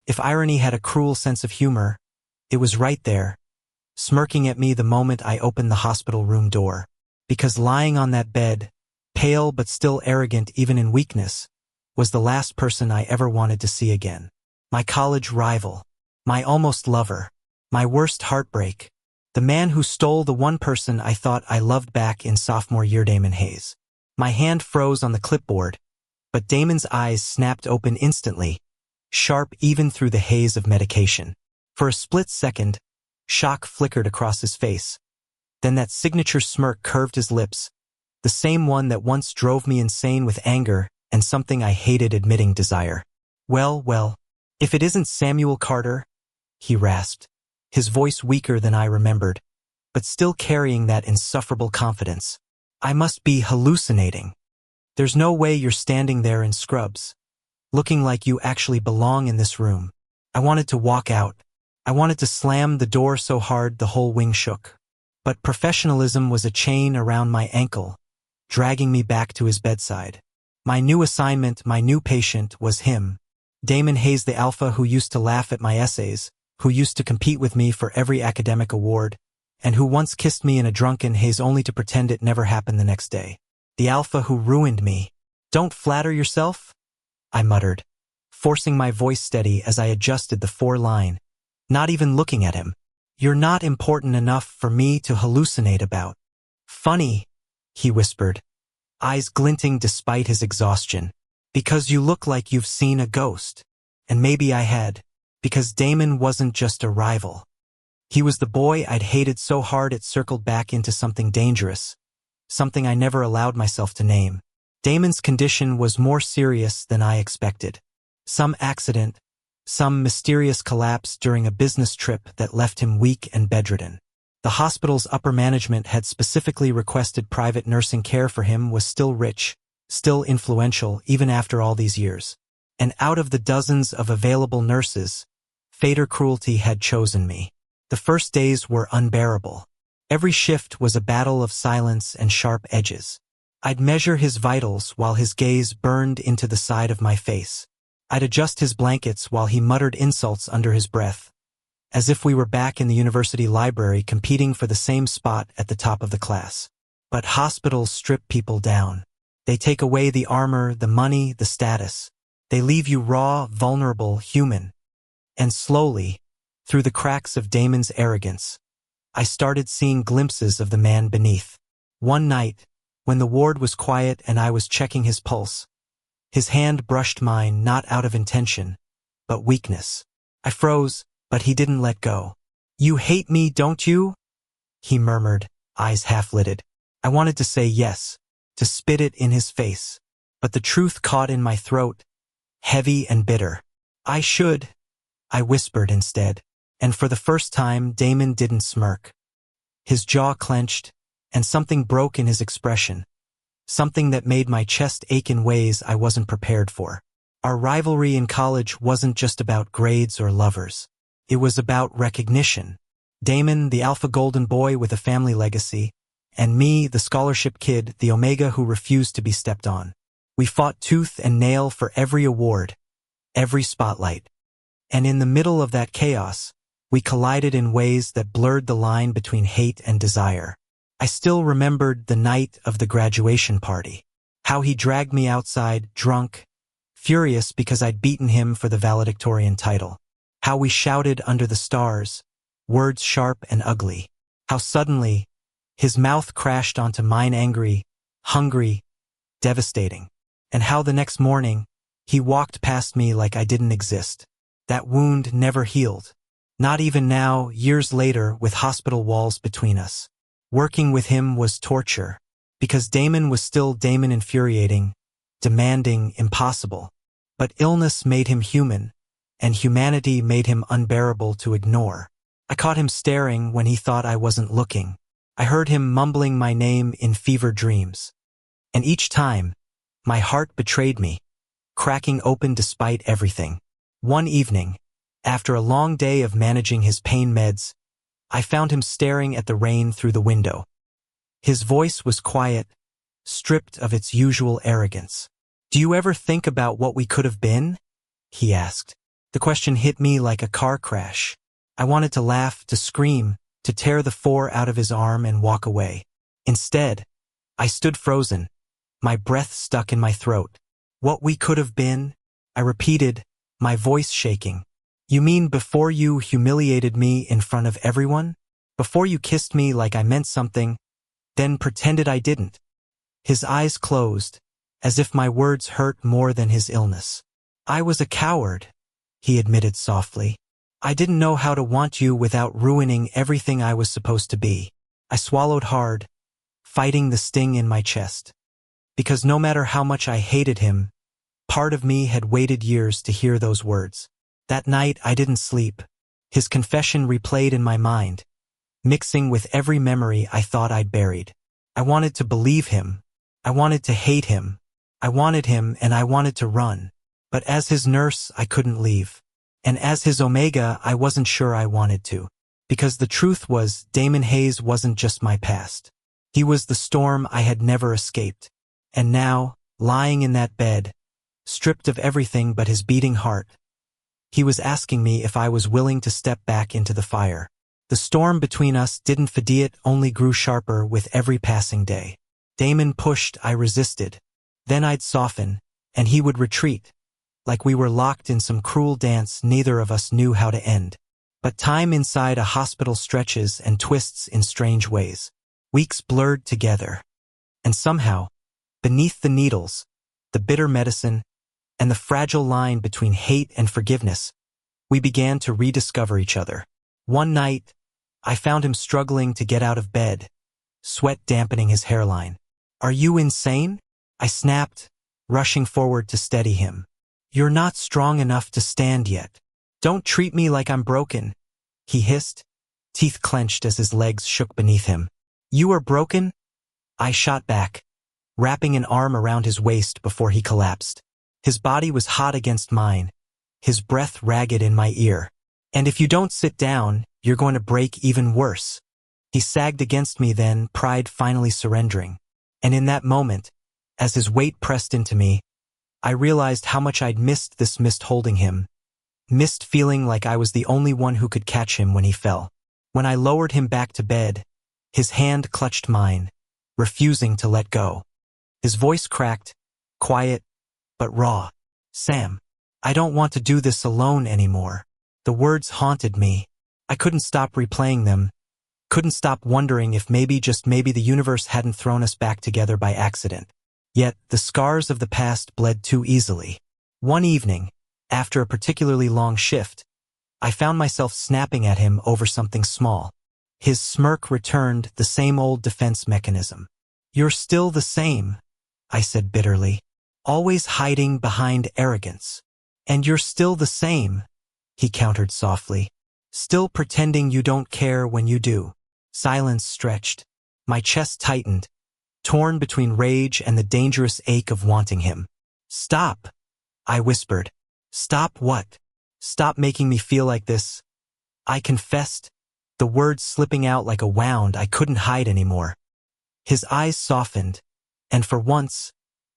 If irony had a cruel sense of humor, it was right there, smirking at me the moment I opened the hospital room door. Because lying on that bed, pale but still arrogant even in weakness, was the last person I ever wanted to see again. My college rival, my almost lover, my worst heartbreak, the man who stole the one person I thought I loved back in sophomore year, Damon Hayes. My hand froze on the clipboard, but Damon's eyes snapped open instantly, sharp even through the haze of medication. For a split second, shock flickered across his face. Then that signature smirk curved his lips, the same one that once drove me insane with anger and something I hated admitting, desire. Well, if it isn't Samuel Carter, he rasped, his voice weaker than I remembered, but still carrying that insufferable confidence. I must be hallucinating. There's no way you're standing there in scrubs, looking like you actually belong in this room. I wanted to walk out. I wanted to slam the door so hard the whole wing shook. But professionalism was a chain around my ankle, dragging me back to his bedside. My new assignment, my new patient, was him. Damon Hayes, the alpha who used to laugh at my essays, who used to compete with me for every academic award, and who once kissed me in a drunken haze only to pretend it never happened the next day. The alpha who ruined me. Don't flatter yourself, I muttered, forcing my voice steady as I adjusted the 4-line, not even looking at him. You're not important enough for me to hallucinate about. Funny, he whispered, eyes glinting despite his exhaustion. Because you look like you've seen a ghost. And maybe I had. Because Damon wasn't just a rival. He was the boy I'd hated so hard it circled back into something dangerous, something I never allowed myself to name. Damon's condition was more serious than I expected. Some accident, some mysterious collapse during a business trip that left him weak and bedridden. The hospital's upper management had specifically requested private nursing care for him was still rich, still influential even after all these years. And out of the dozens of available nurses, fate or cruelty had chosen me. The first days were unbearable. Every shift was a battle of silence and sharp edges. I'd measure his vitals while his gaze burned into the side of my face. I'd adjust his blankets while he muttered insults under his breath, as if we were back in the university library competing for the same spot at the top of the class. But hospitals strip people down. They take away the armor, the money, the status. They leave you raw, vulnerable, human. And slowly, through the cracks of Damon's arrogance, I started seeing glimpses of the man beneath. One night, when the ward was quiet and I was checking his pulse, his hand brushed mine not out of intention, but weakness. I froze, but he didn't let go. You hate me, don't you? He murmured, eyes half-lidded. I wanted to say yes, to spit it in his face, but the truth caught in my throat, heavy and bitter. I should, I whispered instead, and for the first time Damon didn't smirk. His jaw clenched, and something broke in his expression, something that made my chest ache in ways I wasn't prepared for. Our rivalry in college wasn't just about grades or lovers. It was about recognition. Damon, the alpha golden boy with a family legacy, and me, the scholarship kid, the omega who refused to be stepped on. We fought tooth and nail for every award, every spotlight. And in the middle of that chaos, we collided in ways that blurred the line between hate and desire. I still remembered the night of the graduation party, how he dragged me outside, drunk, furious because I'd beaten him for the valedictorian title, how we shouted under the stars, words sharp and ugly, how suddenly his mouth crashed onto mine, angry, hungry, devastating, and how the next morning he walked past me like I didn't exist. That wound never healed, not even now, years later, with hospital walls between us. Working with him was torture, because Damon was still Damon, infuriating, demanding, impossible. But illness made him human, and humanity made him unbearable to ignore. I caught him staring when he thought I wasn't looking. I heard him mumbling my name in fever dreams. And each time, my heart betrayed me, cracking open despite everything. One evening, after a long day of managing his pain meds, I found him staring at the rain through the window. His voice was quiet, stripped of its usual arrogance. "Do you ever think about what we could have been?" he asked. The question hit me like a car crash. I wanted to laugh, to scream, to tear the 4 out of his arm and walk away. Instead, I stood frozen, my breath stuck in my throat. What we could have been? I repeated, my voice shaking. You mean before you humiliated me in front of everyone? Before you kissed me like I meant something, then pretended I didn't? His eyes closed, as if my words hurt more than his illness. I was a coward, he admitted softly. I didn't know how to want you without ruining everything I was supposed to be. I swallowed hard, fighting the sting in my chest. Because no matter how much I hated him, part of me had waited years to hear those words. That night I didn't sleep. His confession replayed in my mind, mixing with every memory I thought I'd buried. I wanted to believe him. I wanted to hate him. I wanted him and I wanted to run. But as his nurse, I couldn't leave. And as his Omega, I wasn't sure I wanted to. Because the truth was, Damon Hayes wasn't just my past. He was the storm I had never escaped. And now, lying in that bed, stripped of everything but his beating heart, he was asking me if I was willing to step back into the fire. The storm between us didn't fade, it only grew sharper with every passing day. Damon pushed, I resisted. Then I'd soften, and he would retreat, like we were locked in some cruel dance neither of us knew how to end. But time inside a hospital stretches and twists in strange ways. Weeks blurred together. And somehow, beneath the needles, the bitter medicine, and the fragile line between hate and forgiveness, we began to rediscover each other. One night, I found him struggling to get out of bed, sweat dampening his hairline. Are you insane? I snapped, rushing forward to steady him. You're not strong enough to stand yet. Don't treat me like I'm broken, he hissed, teeth clenched as his legs shook beneath him. You are broken? I shot back, wrapping an arm around his waist before he collapsed. His body was hot against mine, his breath ragged in my ear. And if you don't sit down, you're going to break even worse. He sagged against me then, pride finally surrendering. And in that moment, as his weight pressed into me, I realized how much I'd missed holding him, missed feeling like I was the only one who could catch him when he fell. When I lowered him back to bed, his hand clutched mine, refusing to let go. His voice cracked, quiet, but raw. Sam, I don't want to do this alone anymore. The words haunted me. I couldn't stop replaying them, couldn't stop wondering if maybe, just maybe, the universe hadn't thrown us back together by accident. Yet, the scars of the past bled too easily. One evening, after a particularly long shift, I found myself snapping at him over something small. His smirk returned, the same old defense mechanism. You're still the same, I said bitterly, always hiding behind arrogance. And you're still the same, he countered softly, still pretending you don't care when you do. Silence stretched. My chest tightened, torn between rage and the dangerous ache of wanting him. Stop, I whispered. Stop what? Stop making me feel like this. I confessed, the words slipping out like a wound I couldn't hide anymore. His eyes softened, and for once,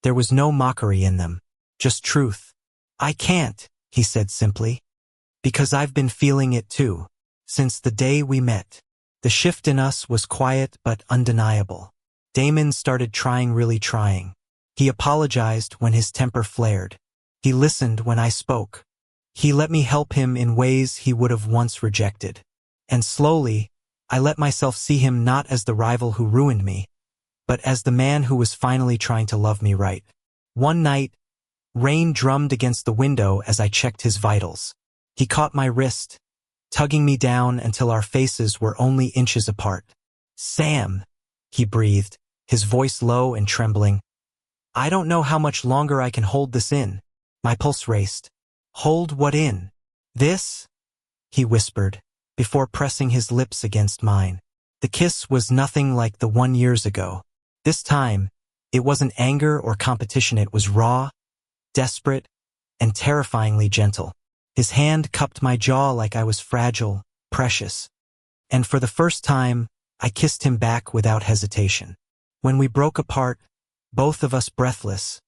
there was no mockery in them, just truth. I can't, he said simply, because I've been feeling it too, since the day we met. The shift in us was quiet but undeniable. Damon started really trying. He apologized when his temper flared. He listened when I spoke. He let me help him in ways he would have once rejected. And slowly, I let myself see him not as the rival who ruined me, but as the man who was finally trying to love me right. One night, rain drummed against the window as I checked his vitals. He caught my wrist, tugging me down until our faces were only inches apart. Sam, he breathed, his voice low and trembling. I don't know how much longer I can hold this in. My pulse raced. Hold what in? This? He whispered, before pressing his lips against mine. The kiss was nothing like the one years ago. This time, it wasn't anger or competition, it was raw, desperate, and terrifyingly gentle. His hand cupped my jaw like I was fragile, precious. And for the first time, I kissed him back without hesitation. When we broke apart, both of us breathless,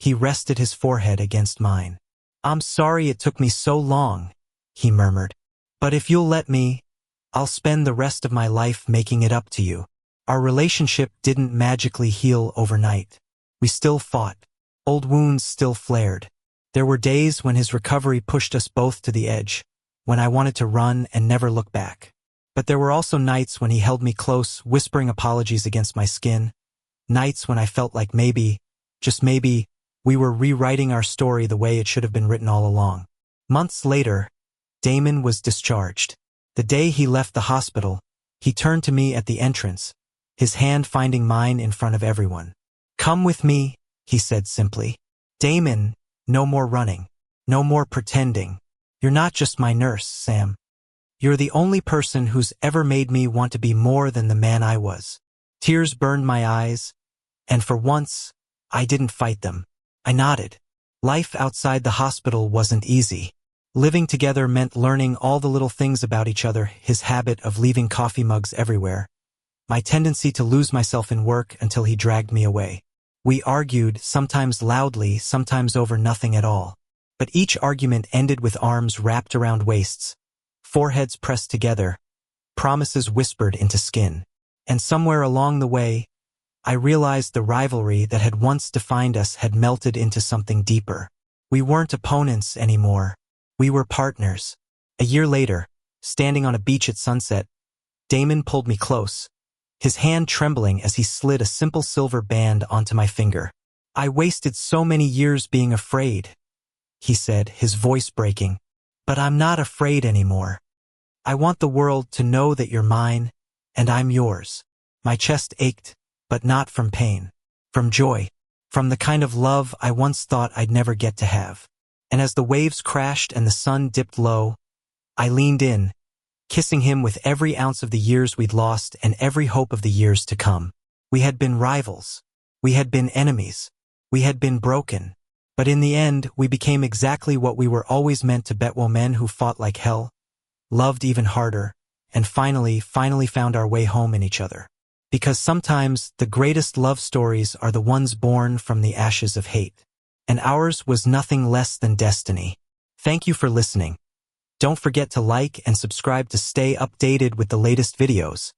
he rested his forehead against mine. "I'm sorry it took me so long," he murmured. "But if you'll let me, I'll spend the rest of my life making it up to you." Our relationship didn't magically heal overnight. We still fought. Old wounds still flared. There were days when his recovery pushed us both to the edge, when I wanted to run and never look back. But there were also nights when he held me close, whispering apologies against my skin. Nights when I felt like maybe, just maybe, we were rewriting our story the way it should have been written all along. Months later, Damon was discharged. The day he left the hospital, he turned to me at the entrance, his hand finding mine in front of everyone. "Come with me," he said simply. "Damon, no more running. No more pretending. You're not just my nurse, Sam. You're the only person who's ever made me want to be more than the man I was." Tears burned my eyes, and for once, I didn't fight them. I nodded. Life outside the hospital wasn't easy. Living together meant learning all the little things about each other, his habit of leaving coffee mugs everywhere, my tendency to lose myself in work until he dragged me away. We argued, sometimes loudly, sometimes over nothing at all. But each argument ended with arms wrapped around waists, foreheads pressed together, promises whispered into skin. And somewhere along the way, I realized the rivalry that had once defined us had melted into something deeper. We weren't opponents anymore. We were partners. A year later, standing on a beach at sunset, Damon pulled me close, his hand trembling as he slid a simple silver band onto my finger. "I wasted so many years being afraid," he said, his voice breaking. "But I'm not afraid anymore. I want the world to know that you're mine, and I'm yours." My chest ached, but not from pain, from joy, from the kind of love I once thought I'd never get to have. And as the waves crashed and the sun dipped low, I leaned in, kissing him with every ounce of the years we'd lost and every hope of the years to come. We had been rivals. We had been enemies. We had been broken. But in the end, we became exactly what we were always meant to be: men who fought like hell, loved even harder, and finally found our way home in each other. Because sometimes the greatest love stories are the ones born from the ashes of hate. And ours was nothing less than destiny. Thank you for listening. Don't forget to like and subscribe to stay updated with the latest videos.